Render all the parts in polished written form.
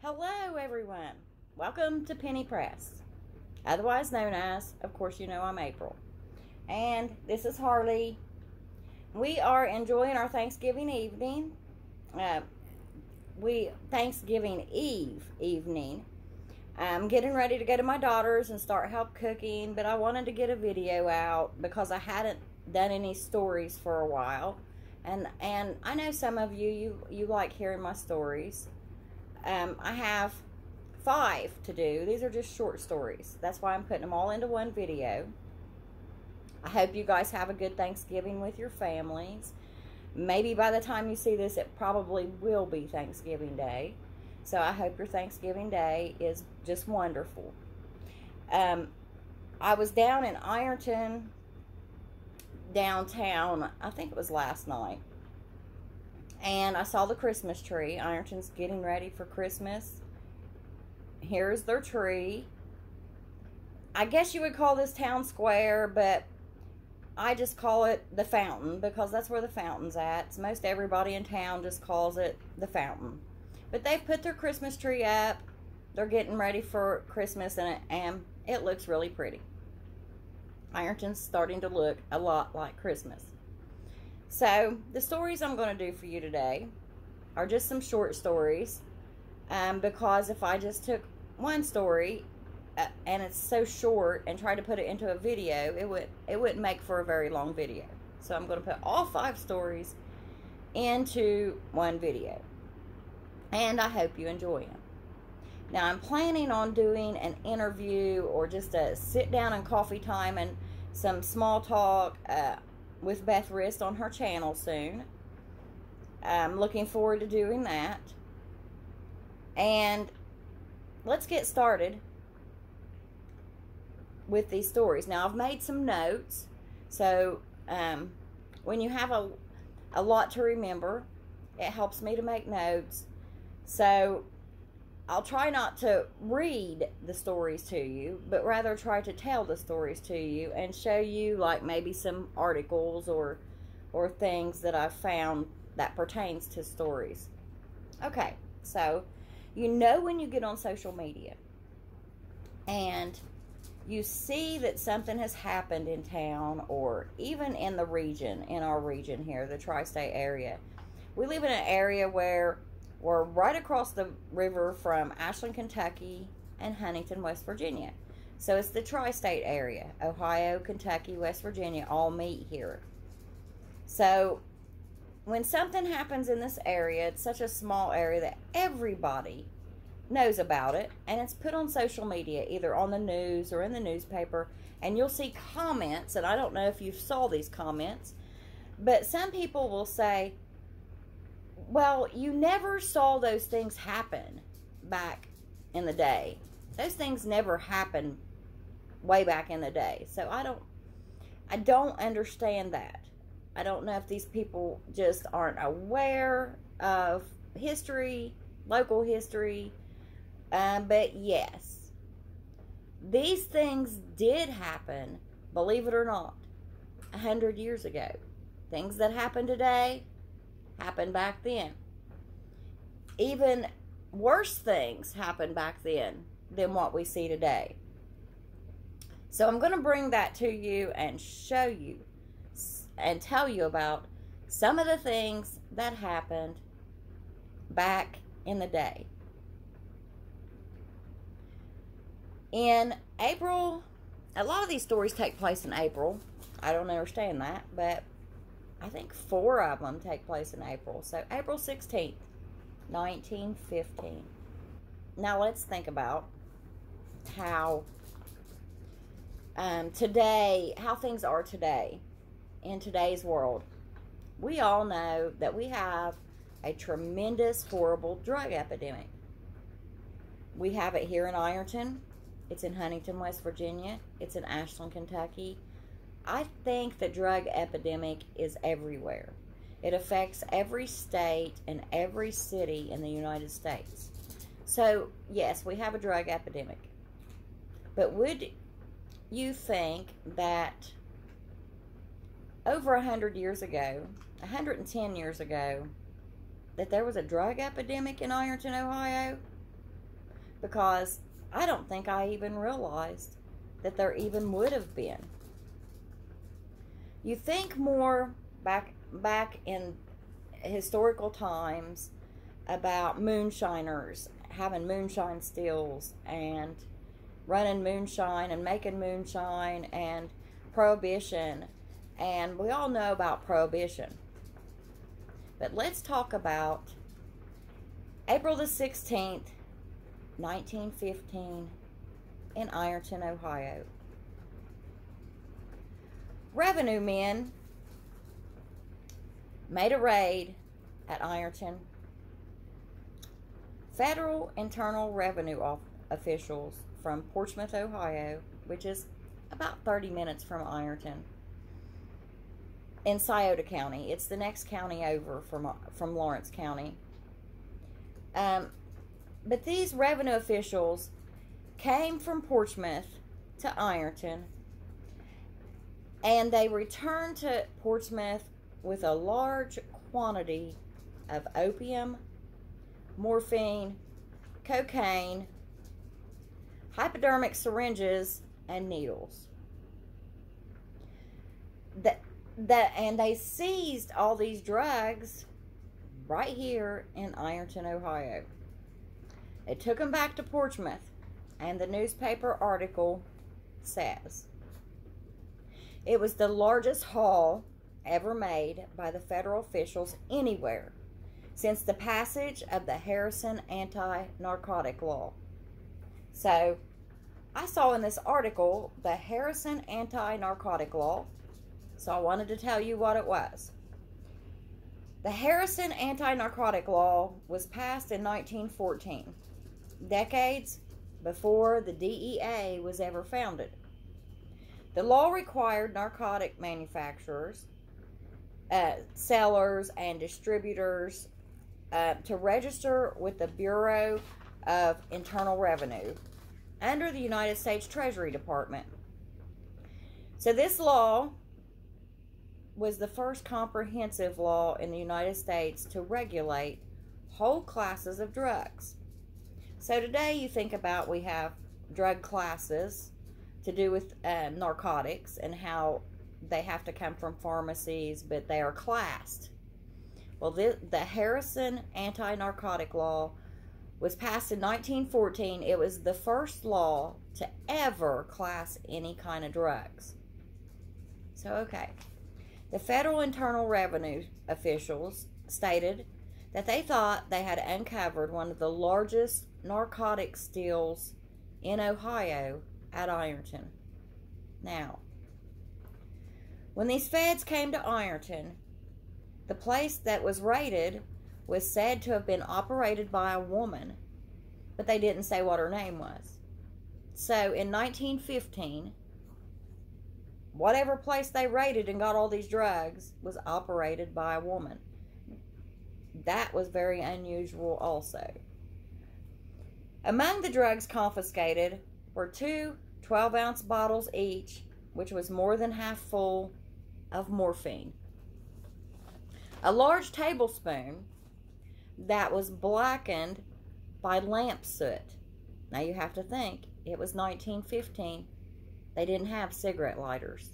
Hello, everyone. Welcome to Penny Press, otherwise known as, of course, you know I'm April. And this is Harley. We are enjoying our Thanksgiving evening. Thanksgiving Eve evening. I'm getting ready to go to my daughter's and start help cooking, but I wanted to get a video out because I hadn't done any stories for a while. And I know some of you like hearing my stories. I have 5 to do. These are just short stories. That's why I'm putting them all into one video. I hope you guys have a good Thanksgiving with your families. Maybe by the time you see this, it probably will be Thanksgiving Day. So I hope your Thanksgiving Day is just wonderful. I was down in Ironton, downtown, I think it was last night. And I saw the Christmas tree. Ironton's getting ready for Christmas. Here's their tree. I guess you would call this town square, but I just call it the fountain because that's where the fountain's at. So most everybody in town just calls it the fountain. But they've put their Christmas tree up. They're getting ready for Christmas, and it looks really pretty. Ironton's starting to look a lot like Christmas. So, the stories I'm going to do for you today are just some short stories. Because if I just took one story and it's so short and tried to put it into a video, it wouldn't make for a very long video. So, I'm going to put all 5 stories into one video. And I hope you enjoy them. Now, I'm planning on doing an interview or just a sit down and coffee time and some small talk with Beth Rist on her channel soon. I'm looking forward to doing that. And let's get started with these stories. Now, I've made some notes. So, when you have a lot to remember, it helps me to make notes. So, I'll try not to read the stories to you, but rather try to tell the stories to you and show you like maybe some articles or things that I've found that pertains to stories. Okay, so you know when you get on social media and you see that something has happened in town or even in the region, in our region here, the tri-state area. We live in an area where we're right across the river from Ashland, Kentucky, and Huntington, West Virginia. So it's the tri-state area. Ohio, Kentucky, West Virginia all meet here. So when something happens in this area, it's such a small area that everybody knows about it. And it's put on social media, either on the news or in the newspaper. And you'll see comments, and I don't know if you saw these comments, but some people will say, well, you never saw those things happen back in the day. Those things never happened way back in the day. So I don't understand that. I don't know if these people just aren't aware of history, local history. But yes, these things did happen, believe it or not, 100 years ago. Things that happen today happened back then. Even worse things happened back then than what we see today. So I'm going to bring that to you and show you and tell you about some of the things that happened back in the day. In April, a lot of these stories take place in April. I don't understand that, but I think 4 of them take place in April. So, April 16th, 1915. Now, let's think about how how things are today, in today's world. We all know that we have a tremendous, horrible drug epidemic. We have it here in Ironton. It's in Huntington, West Virginia. It's in Ashland, Kentucky. I think the drug epidemic is everywhere. It affects every state and every city in the United States. So, yes, we have a drug epidemic. But would you think that over 100 years ago, 110 years ago, that there was a drug epidemic in Ironton, Ohio? because I don't think I even realized that there even would have been. You think more back in historical times about moonshiners having moonshine stills and running moonshine and making moonshine and prohibition, and we all know about prohibition. But let's talk about April the 16th, 1915 in Ironton, Ohio. Revenue men made a raid at Ironton. Federal Internal Revenue officials from Portsmouth, Ohio, which is about 30 minutes from Ironton, in Scioto County. It's the next county over from Lawrence County. But these revenue officials came from Portsmouth to Ironton, and they returned to Portsmouth with a large quantity of opium, morphine, cocaine, hypodermic syringes, and needles. And they seized all these drugs right here in Ironton, Ohio. They took them back to Portsmouth, and the newspaper article says it was the largest haul ever made by the federal officials anywhere since the passage of the Harrison Anti-Narcotic Law. So, I saw in this article the Harrison Anti-Narcotic Law, so I wanted to tell you what it was. The Harrison Anti-Narcotic Law was passed in 1914, decades before the DEA was ever founded. The law required narcotic manufacturers, sellers, and distributors to register with the Bureau of Internal Revenue under the United States Treasury Department. So this law was the first comprehensive law in the United States to regulate whole classes of drugs. So today you think about, we have drug classes to do with narcotics and how they have to come from pharmacies, but they are classed. Well, the Harrison Anti-Narcotic Law was passed in 1914. It was the first law to ever class any kind of drugs. So, okay. The Federal Internal Revenue officials stated that they thought they had uncovered one of the largest narcotic stills in Ohio at Ironton. Now, when these feds came to Ironton, the place that was raided was said to have been operated by a woman, but they didn't say what her name was. So in 1915, whatever place they raided and got all these drugs was operated by a woman. That was very unusual also. Among the drugs confiscated were 2 12-ounce bottles each, which was more than half full of morphine. A large tablespoon that was blackened by lamp soot. Now you have to think, it was 1915. They didn't have cigarette lighters.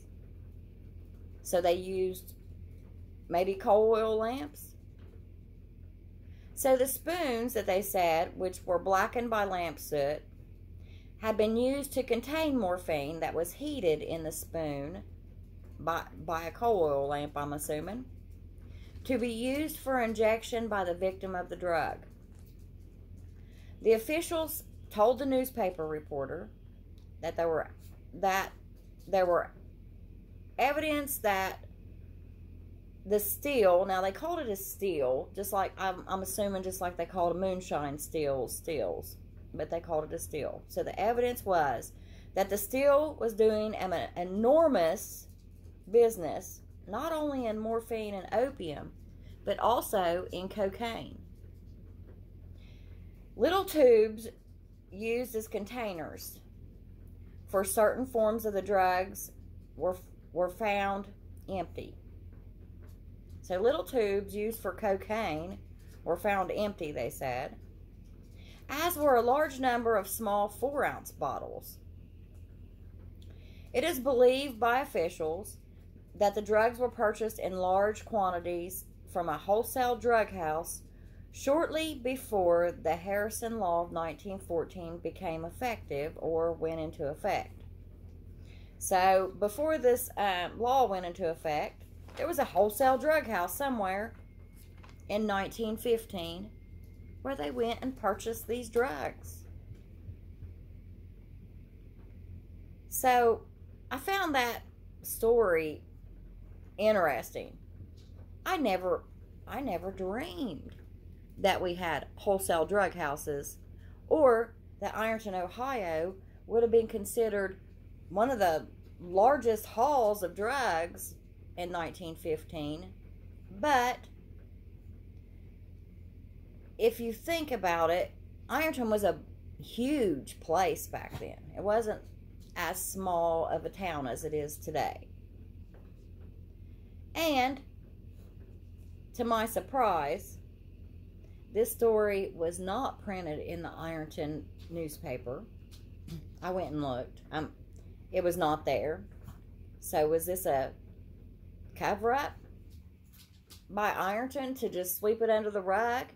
So they used maybe coal oil lamps. So the spoons that they said, which were blackened by lamp soot, had been used to contain morphine that was heated in the spoon by a coal oil lamp, I'm assuming, to be used for injection by the victim of the drug. The officials told the newspaper reporter that there were evidence that the still, now they called it a still, just like, I'm assuming just like they called a moonshine stills, but they called it a still. So the evidence was that the still was doing an enormous business, not only in morphine and opium, but also in cocaine. Little tubes used as containers for certain forms of the drugs were found empty. So little tubes used for cocaine were found empty, they said. as were a large number of small 4-ounce bottles. It is believed by officials that the drugs were purchased in large quantities from a wholesale drug house shortly before the Harrison Law of 1914 became effective or went into effect. So, before this law went into effect, there was a wholesale drug house somewhere in 1915 where they went and purchased these drugs. So, I found that story interesting. I never dreamed that we had wholesale drug houses, or that Ironton, Ohio would have been considered one of the largest hauls of drugs in 1915. But if you think about it, Ironton was a huge place back then. It wasn't as small of a town as it is today. And to my surprise, this story was not printed in the Ironton newspaper. I went and looked. It was not there. So was this a cover-up by Ironton to just sweep it under the rug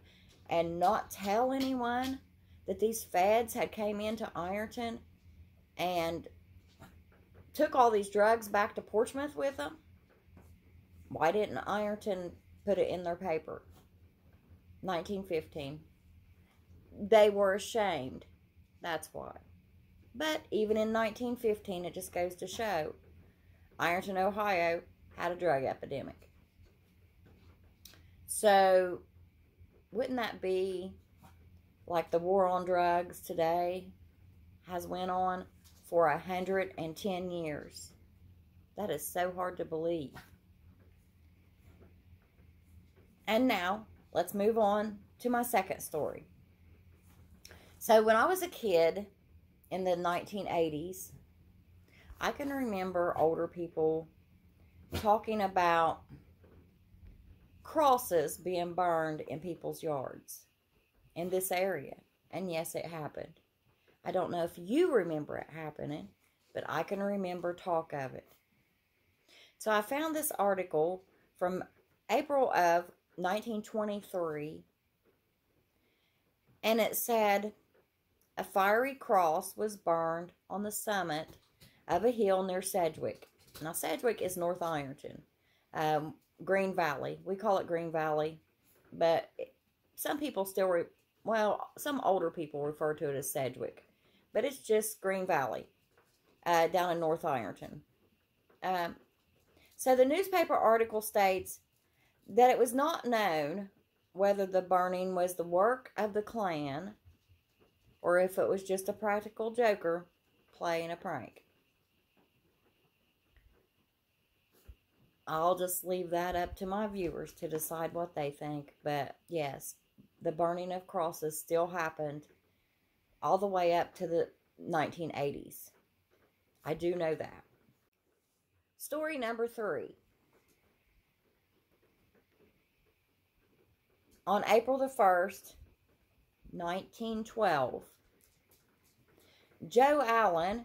and not tell anyone that these feds had came into Ironton and took all these drugs back to Portsmouth with them? Why didn't Ironton put it in their paper? 1915. They were ashamed. That's why. But even in 1915, it just goes to show Ironton, Ohio had a drug epidemic. So, wouldn't that be like the war on drugs today has went on for 110 years? That is so hard to believe. And now, let's move on to my second story. So, when I was a kid in the 1980s, I can remember older people talking about crosses being burned in people's yards in this area. And yes, it happened. I don't know if you remember it happening, but I can remember talk of it. So I found this article from April of 1923, and it said a fiery cross was burned on the summit of a hill near Sedgwick. Now, Sedgwick is North Ironton, Green Valley. We call it Green Valley, but some people still, some older people refer to it as Sedgwick, but it's just Green Valley, down in North Ironton. So the newspaper article states that it was not known whether the burning was the work of the Klan or if it was just a practical joker playing a prank. I'll just leave that up to my viewers to decide what they think. But yes, the burning of crosses still happened all the way up to the 1980s. I do know that. Story number 3. On April the 1st, 1912, Joe Allen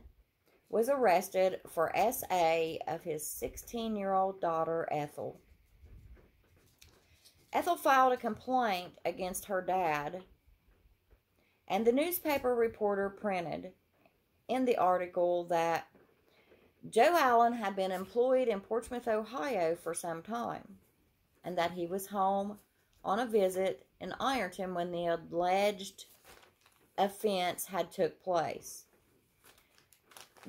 was arrested for SA of his 16-year-old daughter, Ethel. Ethel filed a complaint against her dad, and the newspaper reporter printed in the article that Joe Allen had been employed in Portsmouth, Ohio for some time, and that he was home on a visit in Ironton when the alleged offense had took place.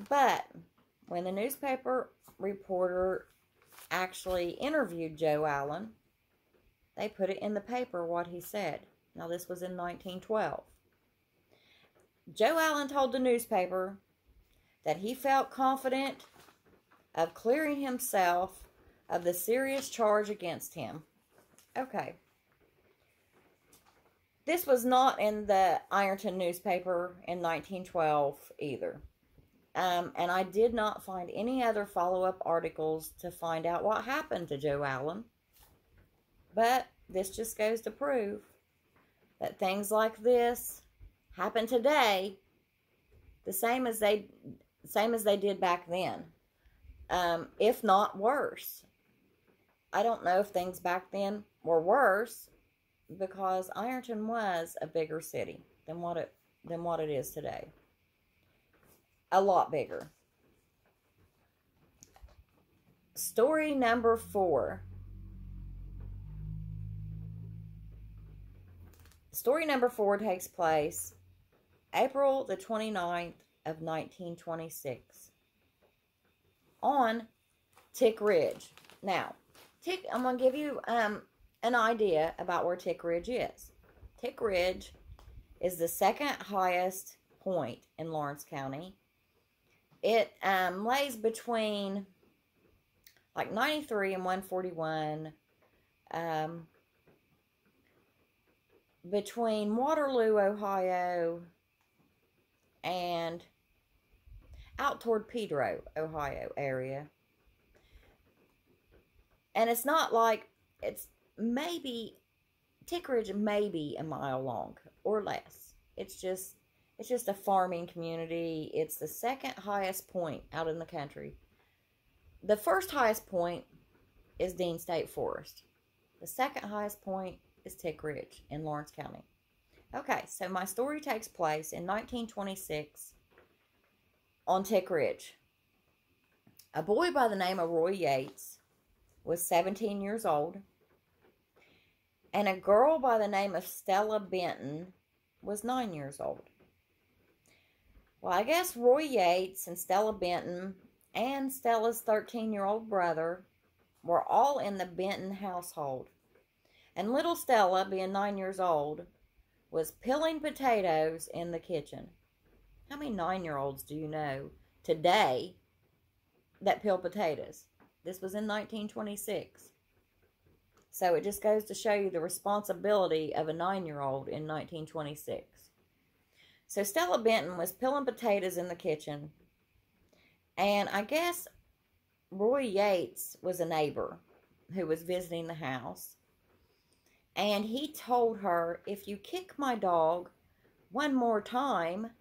But when the newspaper reporter actually interviewed Joe Allen, they put it in the paper what he said. Now, this was in 1912. Joe Allen told the newspaper that he felt confident of clearing himself of the serious charge against him. Okay. This was not in the Ironton newspaper in 1912 either. And I did not find any other follow-up articles to find out what happened to Joe Allen. But this just goes to prove that things like this happen today the same as they did back then, if not worse. I don't know if things back then were worse, because Ironton was a bigger city than what it is today. A lot bigger. Story number 4. Story number 4 takes place April the 29th of 1926 on Tick Ridge. Now, I'm going to give you an idea about where Tick Ridge is. Tick Ridge is the second highest point in Lawrence County. It lays between like 93 and 141, between Waterloo, Ohio, and out toward Pedro, Ohio area. And it's not like, it's maybe, Tick Ridge may be a mile long or less. It's just a farming community. It's the second highest point out in the country. The first highest point is Dean State Forest. The second highest point is Tick Ridge in Lawrence County. Okay, so my story takes place in 1926 on Tick Ridge. A boy by the name of Roy Yates was 17 years old, and a girl by the name of Stella Benton was 9 years old. Well, I guess Roy Yates and Stella Benton and Stella's 13-year-old brother were all in the Benton household. And little Stella, being 9 years old, was peeling potatoes in the kitchen. How many 9-year-olds do you know today that peel potatoes? This was in 1926. So it just goes to show you the responsibility of a 9-year-old in 1926. So Stella Benton was peeling potatoes in the kitchen. And I guess Roy Yates was a neighbor who was visiting the house. And he told her, if you kick my dog one more time,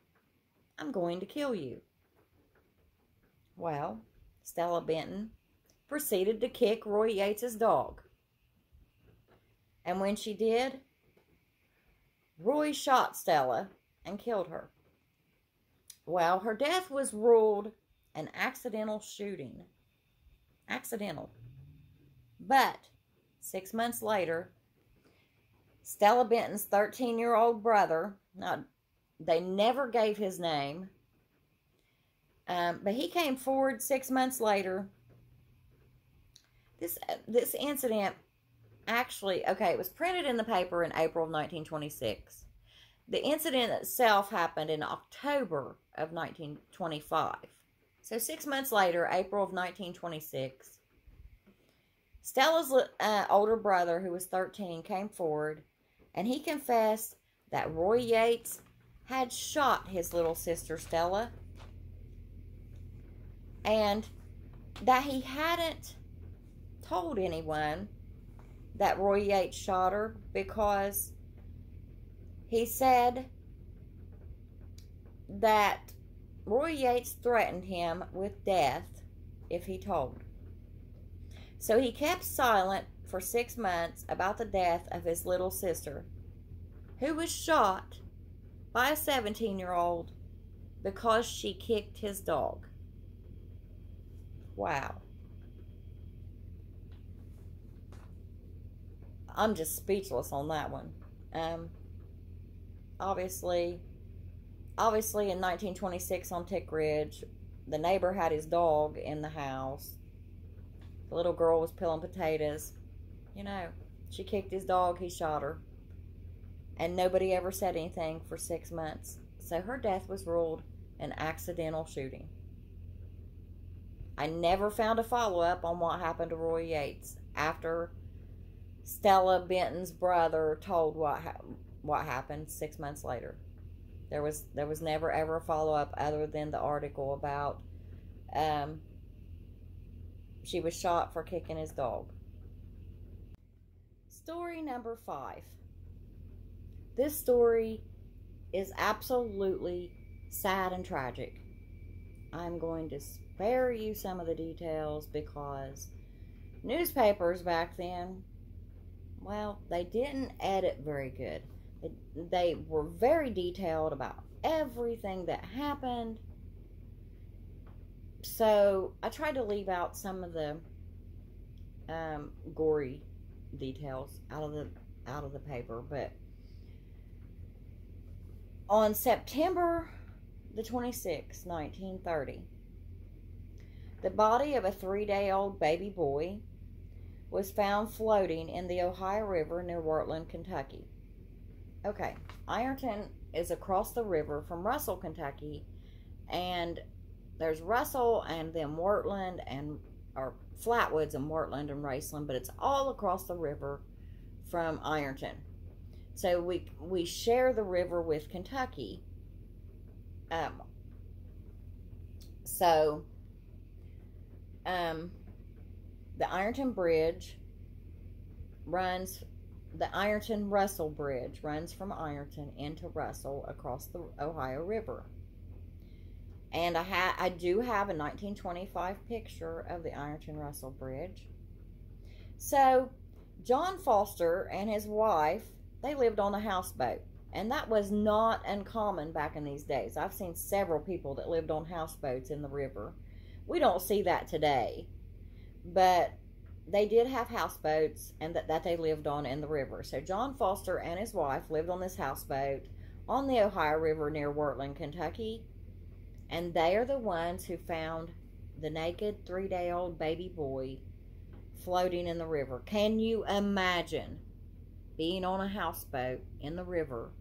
I'm going to kill you. Well, Stella Benton proceeded to kick Roy Yates' dog. And when she did, Roy shot Stella and killed her. Well, her death was ruled an accidental shooting. Accidental. But 6 months later, Stella Benton's 13-year-old brother, now, they never gave his name, but he came forward 6 months later. This incident actually, okay, it was printed in the paper in April of 1926. The incident itself happened in October of 1925. So 6 months later, April of 1926, Stella's older brother, who was 13, came forward, and he confessed that Roy Yates had shot his little sister Stella, and that he hadn't told anyone that Roy Yates shot her, because he said that Roy Yates threatened him with death if he told. So he kept silent for 6 months about the death of his little sister, who was shot by a 17-year-old because she kicked his dog. Wow. I'm just speechless on that one. Obviously in 1926 on Tick Ridge, the neighbor had his dog in the house. The little girl was peeling potatoes. You know, she kicked his dog, he shot her. And nobody ever said anything for 6 months. So her death was ruled an accidental shooting. I never found a follow-up on what happened to Roy Yates after Stella Benton's brother told what happened 6 months later. There was never ever a follow-up other than the article about she was shot for kicking his dog. Story number 5. This story is absolutely sad and tragic. I'm going to spare you some of the details because newspapers back then, well, they didn't edit very good. They were very detailed about everything that happened. So I tried to leave out some of the gory details out of the paper. But on September the 26th, 1930, the body of a 3-day-old baby boy was found floating in the Ohio River near Wurtland, Kentucky. Okay, Ironton is across the river from Russell, Kentucky, and there's Russell and then Wurtland or Flatwoods and Wurtland and Raceland, but it's all across the river from Ironton. So we share the river with Kentucky. The Ironton Bridge runs, the Ironton-Russell Bridge runs from Ironton into Russell across the Ohio River. And I do have a 1925 picture of the Ironton-Russell Bridge. So, John Foster and his wife, they lived on a houseboat. And that was not uncommon back in these days. I've seen several people that lived on houseboats in the river. We don't see that today. But they did have houseboats and that they lived on in the river. So John Foster and his wife lived on this houseboat on the Ohio River near Wurtland, Kentucky. And they are the ones who found the naked 3-day-old baby boy floating in the river. Can you imagine being on a houseboat in the river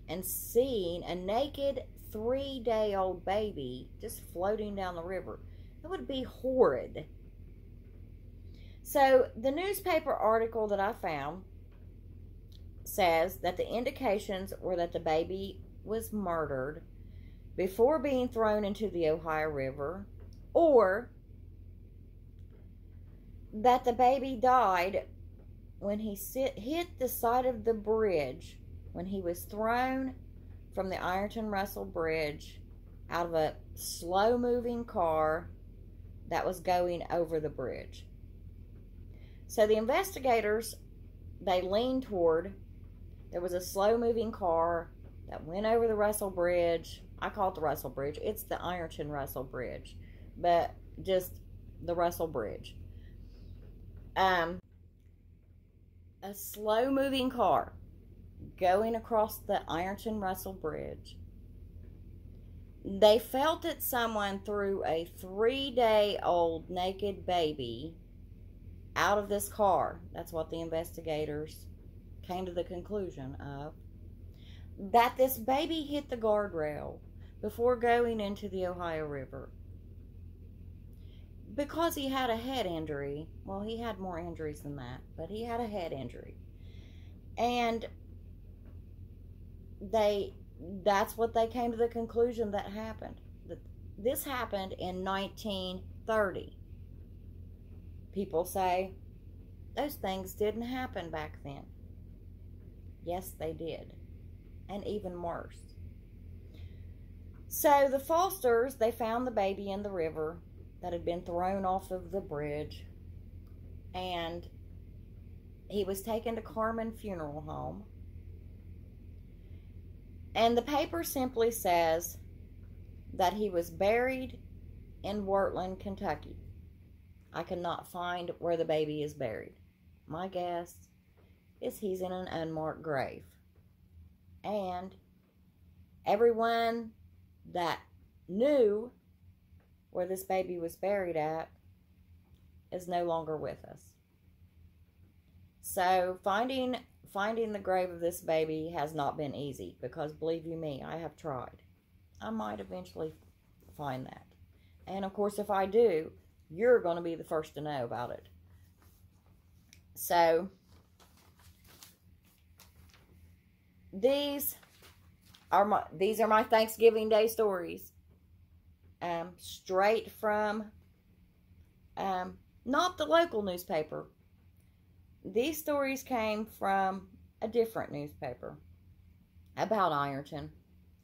and seeing a naked 3-day-old baby just floating down the river? It would be horrid. So the newspaper article that I found says that the indications were that the baby was murdered before being thrown into the Ohio River, or that the baby died when he hit the side of the bridge when he was thrown from the Ironton-Russell Bridge out of a slow-moving car that was going over the bridge. So the investigators, they leaned toward, there was a slow-moving car that went over the Russell Bridge. I call it the Russell Bridge. It's the Ironton-Russell Bridge, but just the Russell Bridge. A slow-moving car going across the Ironton-Russell Bridge. They felt that someone threw a 3-day-old naked baby out of this car. That's what the investigators came to the conclusion of. That this baby hit the guardrail before going into the Ohio River. Because he had a head injury. Well, he had more injuries than that, but he had a head injury. And that's what they came to the conclusion that happened. This happened in 1930. People say those things didn't happen back then. Yes, they did. And even worse. So the Fosters, they found the baby in the river that had been thrown off of the bridge. And he was taken to Carmen Funeral Home. And the paper simply says that he was buried in Wurtland, Kentucky. I cannot find where the baby is buried. My guess is he's in an unmarked grave. And everyone that knew where this baby was buried at is no longer with us. So finding the grave of this baby has not been easy, because believe you me, I have tried. I might eventually find that. And of course, if I do, you're going to be the first to know about it. So these are my Thanksgiving Day stories. Straight from not the local newspaper. These stories came from a different newspaper. about Ironton.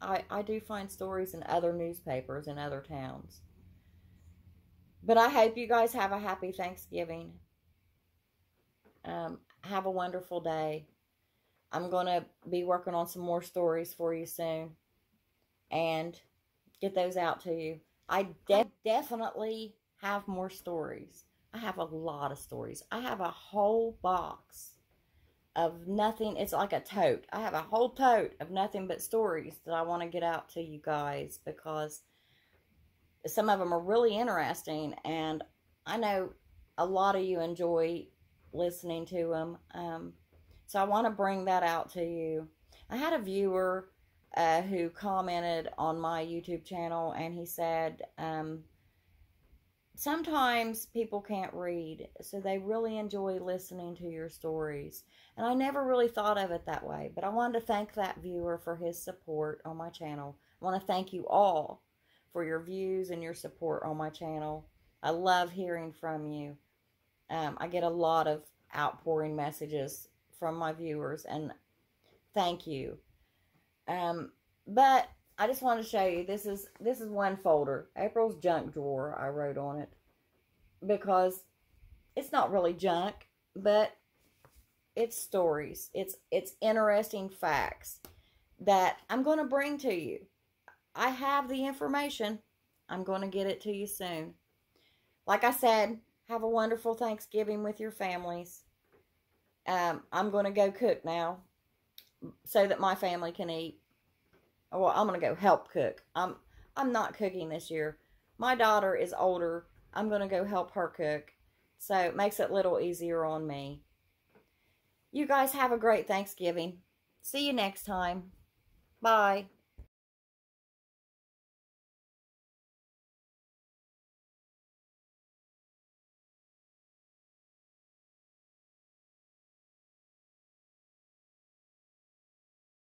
I do find stories in other newspapers in other towns. But I hope you guys have a happy Thanksgiving. Have a wonderful day. I'm going to be working on some more stories for you soon. And get those out to you. I definitely have more stories. I have a lot of stories. I have a whole box of nothing. It's like a tote. I have a whole tote of nothing but stories that I want to get out to you guys, because some of them are really interesting, and I know a lot of you enjoy listening to them. So I want to bring that out to you. I had a viewer who commented on my YouTube channel, and he said, sometimes people can't read, so they really enjoy listening to your stories. And I never really thought of it that way, but I wanted to thank that viewer for his support on my channel. I want to thank you all for your views and your support on my channel. I love hearing from you. I get a lot of outpouring messages from my viewers, and thank you. But I just want to show you, this is one folder, April's junk drawer, I wrote on it, because it's not really junk, but it's stories. It's interesting facts that I'm going to bring to you. I have the information. I'm going to get it to you soon. Like I said, have a wonderful Thanksgiving with your families. I'm going to go cook now so that my family can eat. Well, I'm going to go help cook. I'm not cooking this year. My daughter is older. I'm going to go help her cook. So it makes it a little easier on me. You guys have a great Thanksgiving. See you next time. Bye.